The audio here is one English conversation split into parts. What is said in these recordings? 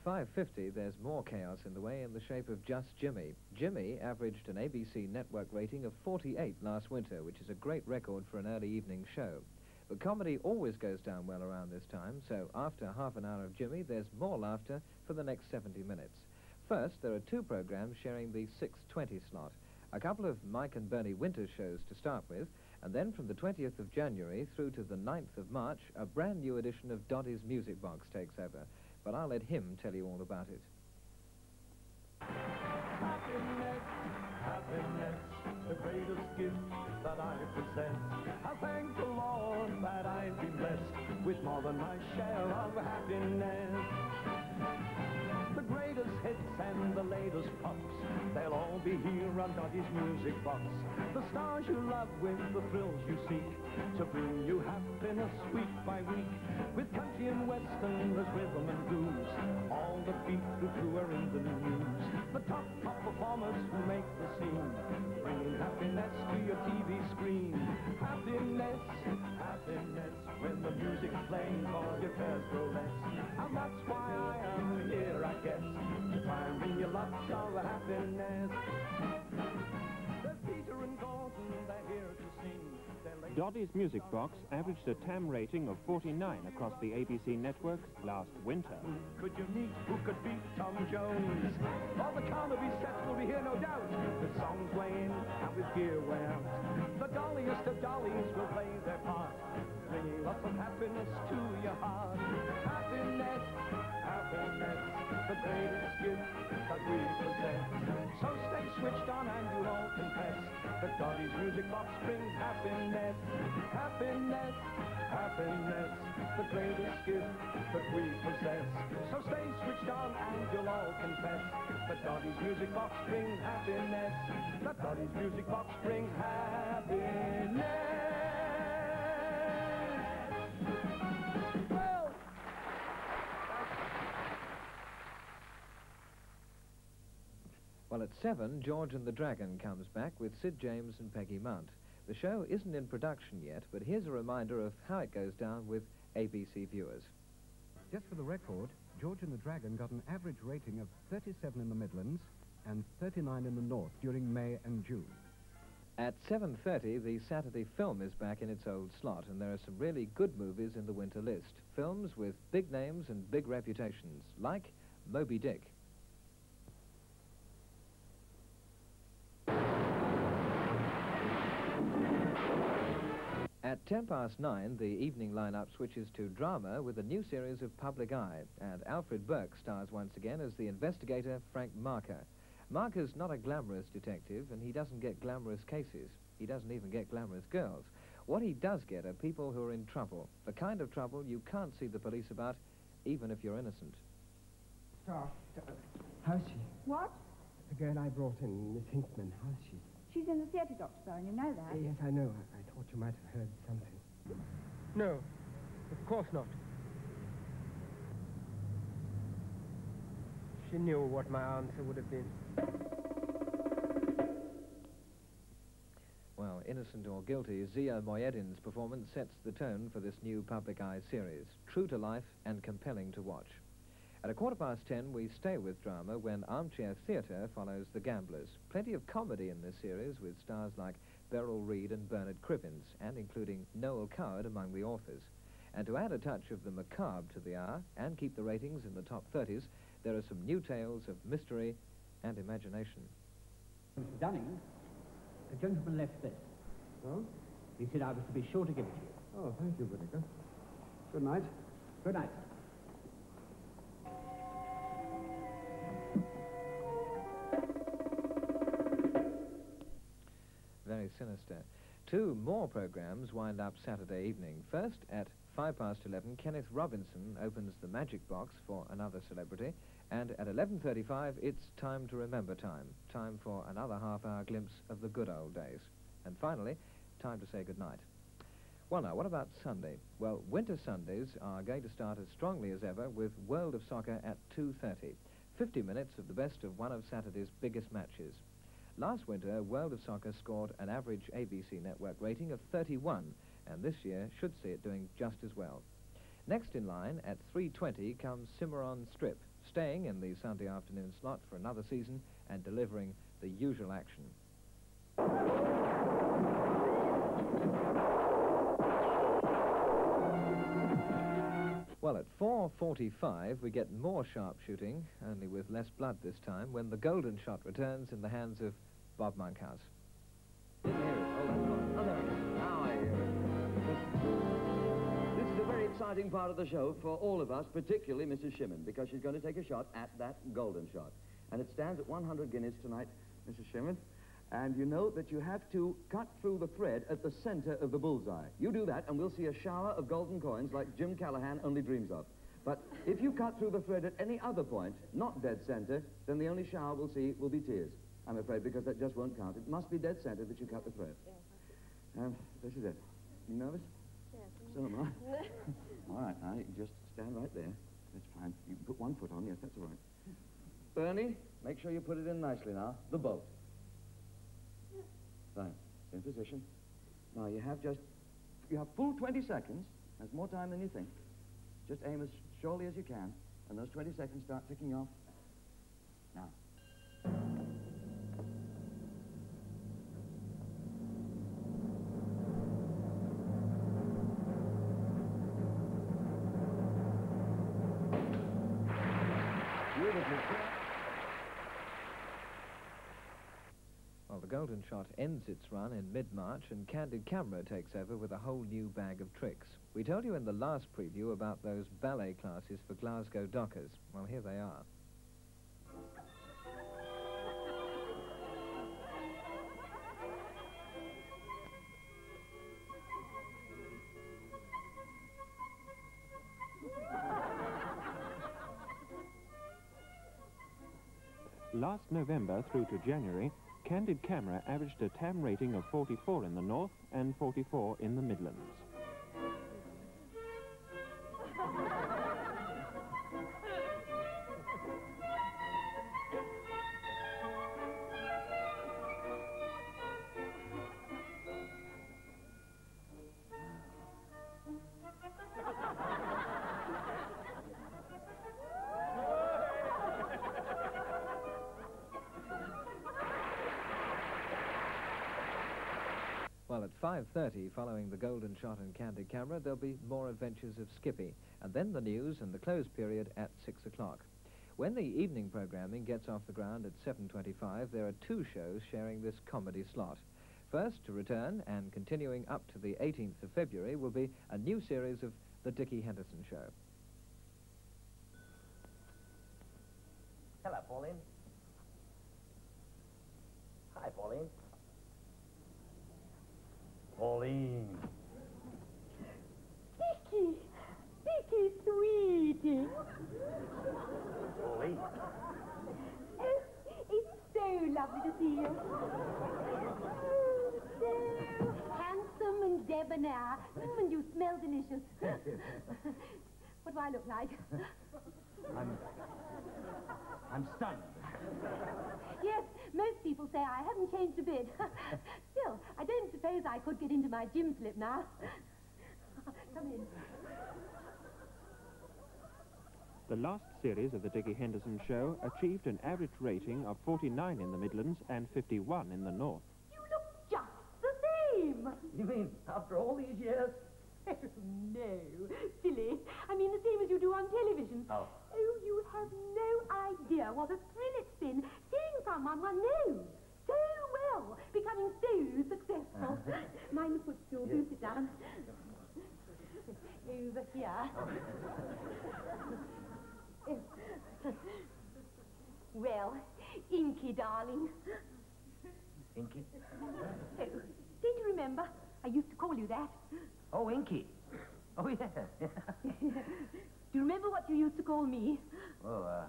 5:50, there's more chaos in the way in the shape of Just Jimmy. Jimmy averaged an ABC network rating of 48 last winter, which is a great record for an early evening show. But comedy always goes down well around this time, so after half an hour of Jimmy, there's more laughter for the next 70 minutes. First, there are two programs sharing the 6:20 slot. A couple of Mike and Bernie Winters shows to start with, and then from the 20th of January through to the 9th of March, a brand new edition of Doddy's Music Box takes over. But I'll let him tell you all about it. Happiness, happiness, the greatest gift that I possess. I thank the Lord that I've been blessed with more than my share of happiness. The greatest hits and the latest pops, they'll all be here on Doddy's Music Box. The stars you love with the thrills you seek, to bring you happiness week by week. With country and western, there's rhythm and blues, all the beat who are in the news. The top performers who make the scene, bringing happiness to your TV screen. Happiness, happiness, when the music's playing, all your cares grow less. And that's why I am here, I guess, to try and bring you lots of happiness. There's Peter and Gordon, they're here to sing. Doddy's Music Box averaged a TAM rating of 49 across the ABC network last winter. Could you meet who could beat Tom Jones? All the Carnaby sets will be here, no doubt. With songs way in and with gear way out. The dolliest of dollies will play their part, bringing lots of happiness to your heart. Happiness, happiness, the greatest gift that we possess. So stay switched on and you'll all confess that Doddy's Music Box brings happiness. Happiness, happiness, the greatest gift that we possess. So stay switched on and you'll all confess that Doddy's Music Box brings happiness. That Doddy's Music Box brings happiness. Well, at 7, George and the Dragon comes back with Sid James and Peggy Munt. The show isn't in production yet, but here's a reminder of how it goes down with ABC viewers. Just for the record, George and the Dragon got an average rating of 37 in the Midlands and 39 in the North during May and June. At 7:30, the Saturday film is back in its old slot, and there are some really good movies in the winter list. Films with big names and big reputations, like Moby Dick. At 9:10, the evening lineup switches to drama with a new series of Public Eye, and Alfred Burke stars once again as the investigator Frank Marker. Marker's not a glamorous detective, and he doesn't get glamorous cases. He doesn't even get glamorous girls. What he does get are people who are in trouble, the kind of trouble you can't see the police about, even if you're innocent. How's she? What? The girl I brought in, Miss Hinkman, how's she? She's in the theatre, Dr. Bowen, you know that. Yes, I know. I thought you might have heard something. No, of course not. She knew what my answer would have been. Well, innocent or guilty, Zia Moyedin's performance sets the tone for this new Public Eye series, true to life and compelling to watch. At 10:15, we stay with drama when Armchair Theatre follows The Gamblers. Plenty of comedy in this series with stars like Beryl Reid and Bernard Cribbins, and including Noel Coward among the authors. And to add a touch of the macabre to the hour and keep the ratings in the top 30s, there are some new tales of mystery and imagination. Mr. Dunning, the gentleman left this. Oh? He said I was to be sure to give it to you. Oh, thank you, Whittaker. Good night. Good night. Very sinister. Two more programs wind up Saturday evening. First, at 11:05, Kenneth Robinson opens the Magic Box for another celebrity, and at 11:35, it's Time to Remember time for another half-hour glimpse of the good old days. And finally, time to say goodnight. Well, now, what about Sunday? Well, winter Sundays are going to start as strongly as ever with World of Soccer at 2:30. 50 minutes of the best of one of Saturday's biggest matches. Last winter, World of Soccer scored an average ABC network rating of 31, and this year should see it doing just as well. Next in line, at 3:20, comes Cimarron Strip. staying in the Sunday afternoon slot for another season and delivering the usual action. Well, at 4:45 we get more sharpshooting, only with less blood this time, when the golden shot returns in the hands of Bob Monkhouse. Didn't hear it. Oh, that's fine. Oh, there it is. Now I hear it. This is a very exciting part of the show for all of us, particularly Mrs. Shimmin, because she's going to take a shot at that golden shot. And it stands at 100 guineas tonight, Mrs. Shimmin. And you know that you have to cut through the thread at the center of the bullseye. You do that, and we'll see a shower of golden coins like Jim Callahan only dreams of. But if you cut through the thread at any other point, not dead center, then the only shower we'll see will be tears, I'm afraid, because that just won't count. It must be dead center that you cut the thread. This is it. You nervous? Yes. So am I. All right, now you can just stand right there. That's fine. You can put one foot on, yes, that's all right. Bernie, make sure you put it in nicely now. The boat. Fine. In position. Now you have full 20 seconds. That's more time than you think. Just aim as surely as you can, and those 20 seconds start ticking off. Now. Beautiful. Well, the golden shot ends its run in mid-March, and Candid Camera takes over with a whole new bag of tricks. We told you in the last preview about those ballet classes for Glasgow dockers. Well, here they are. Last November through to January, Candid Camera averaged a TAM rating of 44 in the north and 44 in the Midlands. Well, at 5:30, following the golden shot and Candid Camera, there'll be more adventures of Skippy, and then the news and the close period at 6 o'clock. When the evening programming gets off the ground at 7:25, there are two shows sharing this comedy slot. First to return, and continuing up to the 18th of February, will be a new series of The Dickie Henderson Show. Hello, Pauline. Hi, Pauline. Pauline. Dickie! Dickie, sweetie! Pauline. Oh, it's so lovely to see you. Oh, so handsome and debonair. And you smell delicious. What do I look like? I'm stunned. Yes, most people say I haven't changed a bit. Still, I don't suppose I could get into my gym slip now. Come in. The last series of the Dickie Henderson Show achieved an average rating of 49 in the Midlands and 51 in the north. You look just the same. You mean after all these years? Oh, no, silly. I mean the same as you do on television. Oh. Oh, you have no idea what a thrill it's been seeing someone one knows so well becoming so successful. Mind the footstool, do sit down. Over here. Well, Inky, darling. Inky? Oh, don't you remember? I used to call you that. Oh, Inky. Oh, yeah. Do you remember what you used to call me? Oh,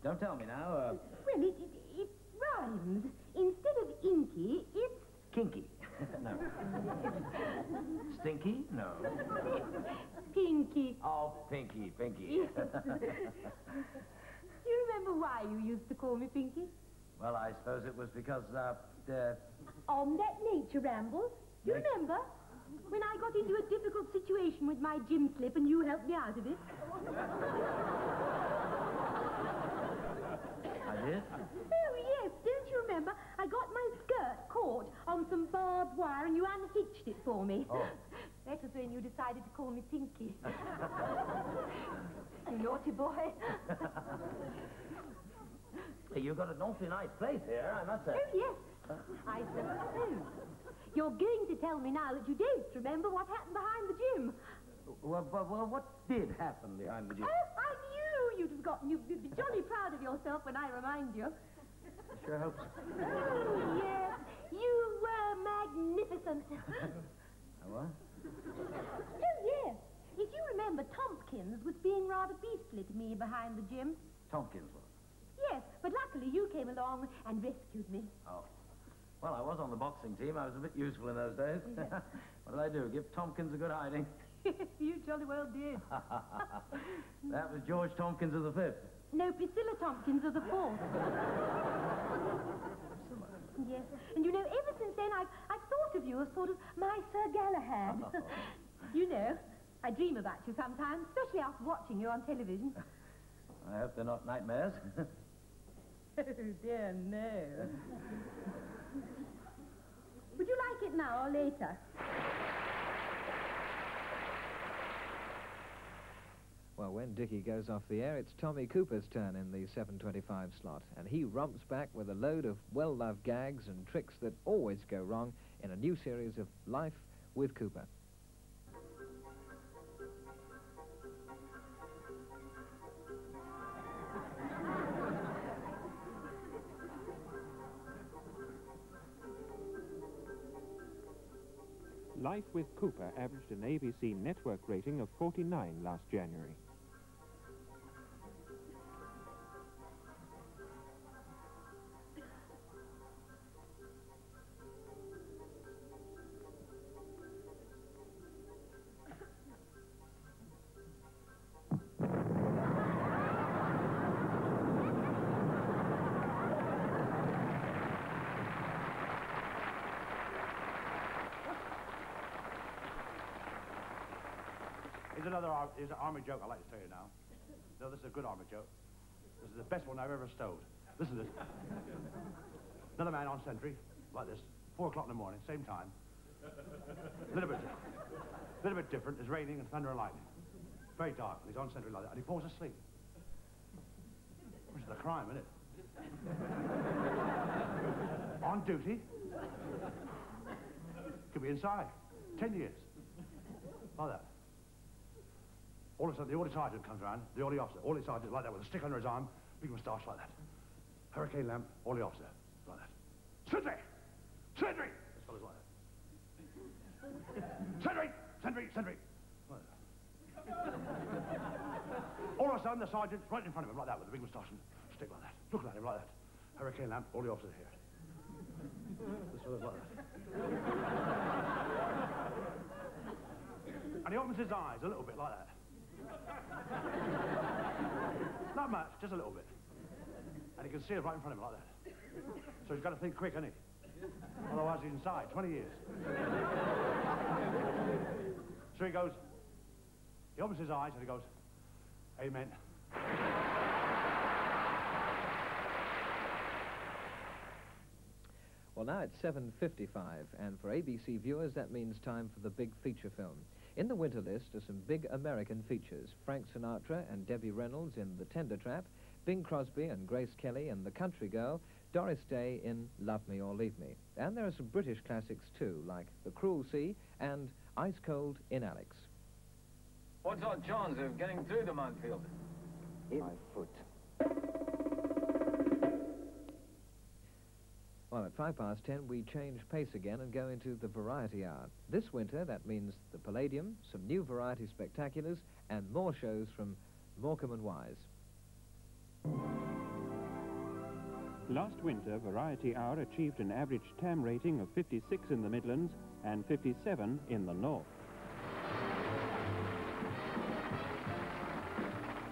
don't tell me now. Well, it rhymes. Instead of Inky, it's... Kinky. No. Stinky? No. Pinky. Oh, Pinky, Pinky. Yes. Do you remember why you used to call me Pinky? Well, I suppose it was because, On that nature ramble. Do you remember? When I got into a difficult situation with my gym slip and you helped me out of it? barbed wire and you unhitched it for me. Oh. That was when you decided to call me Pinky. You naughty boy. Hey, you've got an awfully nice place here, I must say. Oh, yes. I suppose. You're going to tell me now that you don't remember what happened behind the gym. Well, what did happen behind the gym? Oh, I knew you'd have gotten. You'd be jolly proud of yourself when I remind you. I sure hope so. Oh, yes. You were magnificent. What? Oh, yes. If you remember, Tompkins was being rather beastly to me behind the gym. Tompkins was? Yes, but luckily you came along and rescued me. Oh. Well, I was on the boxing team. I was a bit useful in those days. What did I do? Give Tompkins a good hiding? You jolly well did. That was George Tompkins of the Fifth. No, Priscilla Tompkins of the Fourth. Yes, and you know, ever since then, I've thought of you as sort of my Sir Galahad. You know, I dream about you sometimes, especially after watching you on television. I hope they're not nightmares. Oh, dear, no. Would you like it now or later? Well, when Dickie goes off the air, it's Tommy Cooper's turn in the 7:25 slot, and he romps back with a load of well-loved gags and tricks that always go wrong in a new series of Life with Cooper. Life with Cooper averaged an ABC network rating of 49 last January. Here's an army joke I'd like to tell you now. No, this is a good army joke. This is the best one I've ever stowed. Listen to this. Another man on sentry, like this, 4 o'clock in the morning, same time. A little bit different. It's raining and thunder and lightning. Very dark, and he's on sentry like that, and he falls asleep. Which is a crime, isn't it? On duty. Could be inside. 10 years. Like that. All of a sudden, the orderly sergeant comes round, the orderly officer, orderly sergeant like that, with a stick under his arm, big moustache like that. Hurricane lamp, orderly officer, like that. Sentry! Sentry! This fellow's like that. Sentry! Sentry! Sentry! Like that. All of a sudden, the sergeant's right in front of him, like that, with a big moustache and stick like that. Looking at him like that. Hurricane lamp, orderly officer here. This fellow's like that. And he opens his eyes a little bit like that. Not much, just a little bit. And he can see it right in front of him like that. So he's got to think quick, hasn't he? Otherwise he's inside, 20 years. So he goes, he opens his eyes and he goes, Amen. Well, now it's 7:55, and for ABC viewers, that means time for the big feature film. In the winter list are some big American features. Frank Sinatra and Debbie Reynolds in The Tender Trap, Bing Crosby and Grace Kelly in The Country Girl, Doris Day in Love Me or Leave Me. And there are some British classics too, like The Cruel Sea and Ice Cold in Alex. What's our chance of getting through the minefield? My foot. Well, at 10:05, we change pace again and go into the variety hour. This winter, that means the Palladium, some new variety spectaculars, and more shows from Morecambe and Wise. Last winter, Variety Hour achieved an average TAM rating of 56 in the Midlands and 57 in the North.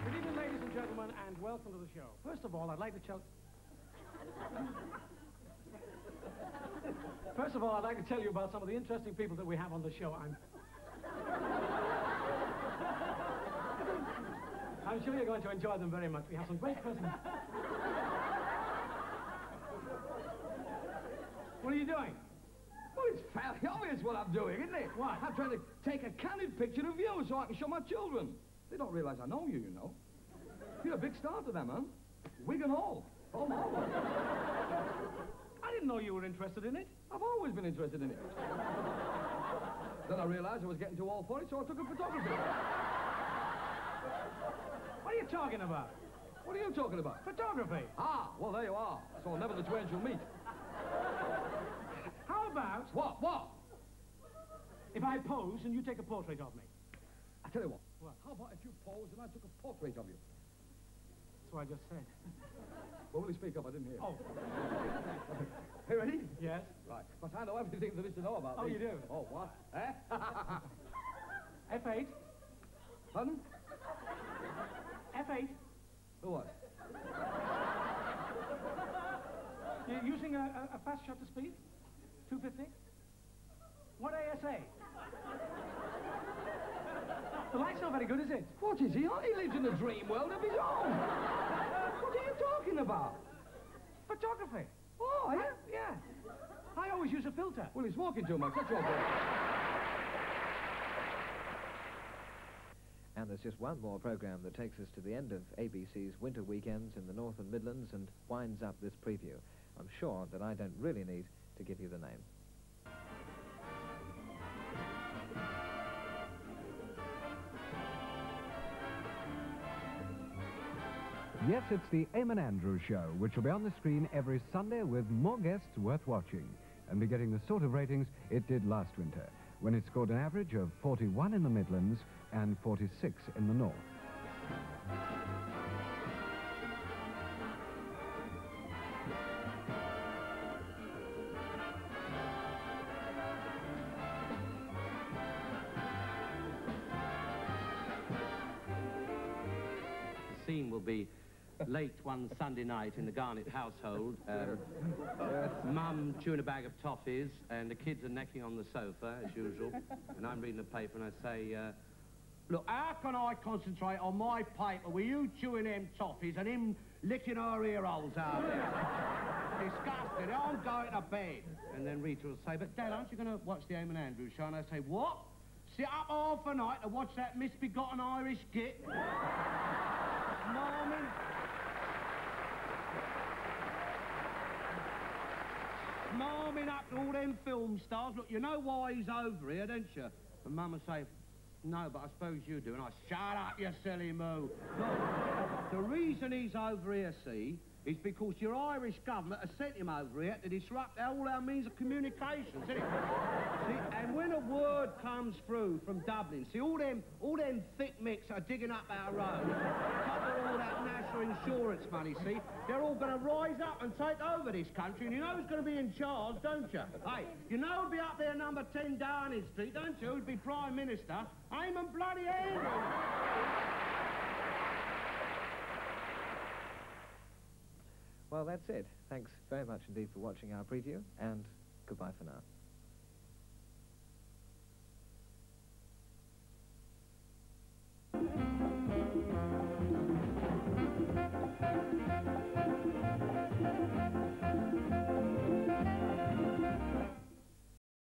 Good evening, ladies and gentlemen, and welcome to the show. First of all, I'd like to tell... First of all, I'd like to tell you about some of the interesting people that we have on the show. I'm sure you're going to enjoy them very much. We have some great persons. What are you doing? Well, it's fairly obvious what I'm doing, isn't it? What? I'm trying to take a candid picture of you so I can show my children. They don't realise I know you, you know. You're a big star to them, huh? Wigan Hall. Oh, my. I didn't know you were interested in it. I've always been interested in it. Then I realised I was getting too old for it, so I took up photography. What are you talking about? What are you talking about? Photography. Ah, well, there you are. So never the twain shall meet. How about... What? If I pose and you take a portrait of me? I tell you what. What? How about if you posed and I took a portrait of you? That's what I just said. Well, will you speak up? I didn't hear. Oh. Hey, ready? Yes. Right. But I know everything there is to know about Oh, me. you do? Oh, what? Eh? F8. Pardon? F8. Who was? You're using a fast shutter speed? 250? What ASA? The light's not very good, is it? What is he? He lives in a dream world of his own. What are you talking about? Photography. Oh, yeah? Yeah. I always use a filter. Well, he's walking too much. That's your fault. And there's just one more programme that takes us to the end of ABC's winter weekends in the North and Midlands and winds up this preview. I'm sure that I don't really need to give you the name. Yes, it's the Eamon Andrews Show, which will be on the screen every Sunday with more guests worth watching and be getting the sort of ratings it did last winter, when it scored an average of 41 in the Midlands and 46 in the North. The scene will be late one Sunday night in the Garnett household. Mum chewing a bag of toffees, and the kids are necking on the sofa, as usual. And I'm reading the paper, and I say, look, how can I concentrate on my paper with you chewing them toffees and him licking our ear holes out there? Disgusting. I'm going to bed. And then Rita will say, but Dad, aren't you going to watch the Eamon Andrews Show? And I say, what? Sit up half a night to watch that misbegotten Irish git? Marming. Marming up to all them film stars. Look, you know why he's over here, don't you? And Mum would say, no, but I suppose you do. And I, shut up, you silly moo. Look, the reason he's over here, see, is because your Irish government has sent him over here to disrupt all our means of communications, isn't it? See, and when a word comes through from Dublin, see, all them thick micks are digging up our roads, cover all that national insurance money, see, they're all going to rise up and take over this country, and you know who's going to be in charge, don't you? Hey, you know who'll be up there number 10 Downing Street, don't you? Who'd be Prime Minister? Eamon bloody Andrews. Well, that's it. Thanks very much indeed for watching our preview, and goodbye for now.